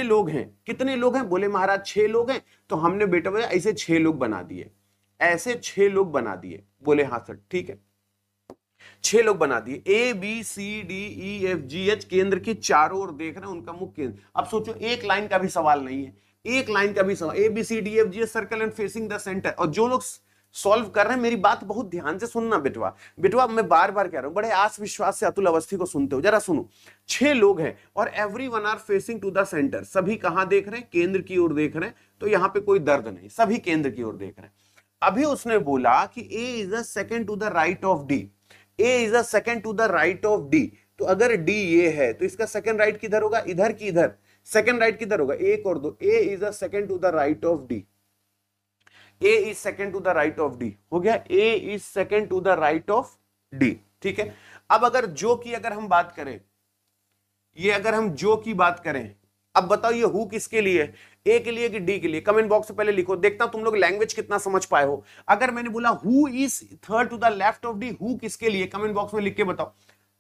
लोग हैं, कितने लोग हैं? बोले महाराज 6 लोग हैं। तो हमने बेटा बोले ऐसे 6 लोग बना दिए, ऐसे 6 लोग बना दिए। बोले हाँ सर ठीक है, 6 लोग बना दिए। A B C D E F G H केंद्र के चारों ओर देख रहे हैं, उनका मुख्य केंद्र। अब सोचो एक लाइन का भी सवाल नहीं है, एक लाइन का भी सवाल। A B C D F G H circle and facing the centre. और जो लोग सॉल्व कर रहे हैं, मेरी बात बहुत ध्यान से सुनना बेटवा, बेटवा मैं बार बार कह रहा हूं, बड़े आस विश्वास से अतुल अवस्थी को सुनते हो, जरा सुनो। 6 लोग हैं और everyone are facing to the centre. सभी कहां देख रहे हैं? केंद्र की ओर देख रहे हैं। तो यहां पे कोई दर्द नहीं, सभी केंद्र की ओर देख रहे हैं। अभी उसने बोला कि A is the second to the right of D, A is the second to the right of D. तो अगर डी ये है तो इसका सेकंड राइट किधर होगा? इधर की इधर। सेकंड राइट किधर होगा? एक और दो। A is the second to the right of D, A is second to the right of D. हो गया, A is second to the right of D. ठीक है। अब अगर जो की अगर हम बात करें, ये अगर हम जो की बात करें, अब बताओ ये हु किसके लिए है? ए के लिए कि डी के लिए? कमेंट बॉक्स में पहले लिखो, देखता हूं तुम लोग लैंग्वेज कितना समझ पाए हो। अगर मैंने बोला who is third to the left of D, who किसके लिए? कमेंट बॉक्स में लिख के बताओ।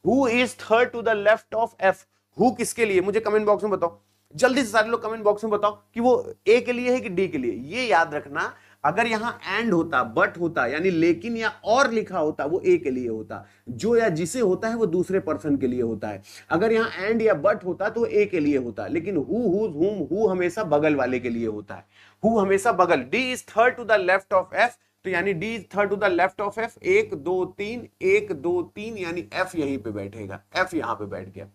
Who is third to the left of F, who किसके लिए? मुझे कमेंट बॉक्स में बताओ, जल्दी से सारे लोग कमेंट बॉक्स में बताओ कि वो ए के लिए है कि डी के लिए। ये याद रखना, अगर यहां एंड होता, बट होता, यानी लेकिन या और लिखा होता, वो ए के लिए होता। जो या जिसे होता है वो दूसरे पर्सन के लिए होता है। अगर यहां एंड या बट होता तो ए के लिए होता। लेकिन हु, हुज, हुम, हु हमेशा बगल वाले के लिए होता है। हु हमेशा बगल। D is third to the left of F, तो यानी D is third to the left of F. 1 2 3, 1 2 3, यानी एफ यहीं पे बैठेगा, एफ यहां पे बैठ गया।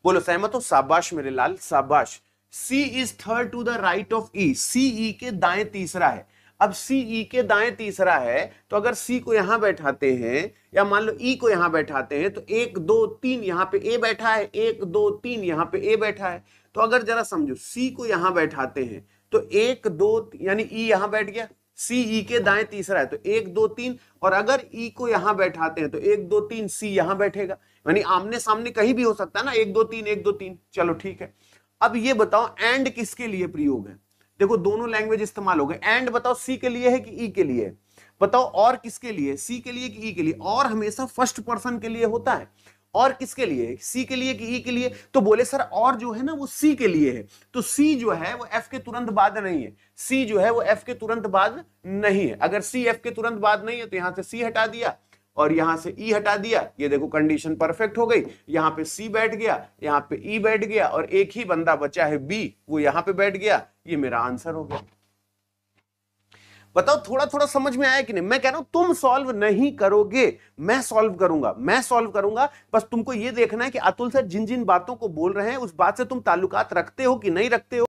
बोलो सहमत हो? शाबाश मेरे लाल, शाबाश। C is third to the right of E, C E के दाएं तीसरा है। अब सी ई के दाएं तीसरा है, तो अगर सी को यहां बैठाते हैं या मान लो ई को यहां बैठाते हैं, तो 1 2 3 यहां पे ए बैठा है, 1 2 3 यहां पे ए बैठा है। तो अगर जरा समझो, सी को यहां बैठाते हैं तो 1 2, यानी ई यहां बैठ गया। सी ई के दाएं तीसरा है तो 1 2 3, और अगर ई को यहां बैठाते हैं तो 1 2 3 सी यहां बैठेगा। यानी आमने सामने कहीं भी हो सकता है ना, 1 2 3 1 2 3। चलो ठीक है। अब ये बताओ एंड किसके लिए प्रयोग है? देखो दोनों लैंग्वेज इस्तेमाल हो गए। एंड बताओ सी के लिए है कि ई के लिए? बताओ और किसके लिए? सी के लिए कि ई के लिए? और हमेशा फर्स्ट पर्सन के लिए होता है। और किसके लिए? सी के लिए कि ई के लिए? तो बोले सर और जो है ना वो सी के लिए है। तो सी जो है वो एफ के तुरंत बाद नहीं है। सी जो है वो एफ के तुरंत बाद नहीं है। अगर सी एफ के तुरंत बाद नहीं है तो यहां से सी हटा दिया और यहां से ई हटा दिया। ये देखो कंडीशन परफेक्ट हो गई। यहां पे सी बैठ गया, यहां पे ई बैठ गया, और एक ही बंदा बचा है बी, वो यहां पे बैठ गया। ये मेरा आंसर हो गया। बताओ थोड़ा थोड़ा समझ में आया कि नहीं? मैं कह रहा हूं तुम सॉल्व नहीं करोगे, मैं सॉल्व करूंगा, मैं सॉल्व करूंगा। बस तुमको ये देखना है कि अतुल सर जिन जिन बातों को बोल रहे हैं उस बात से तुम ताल्लुकात रखते हो कि नहीं रखते हो।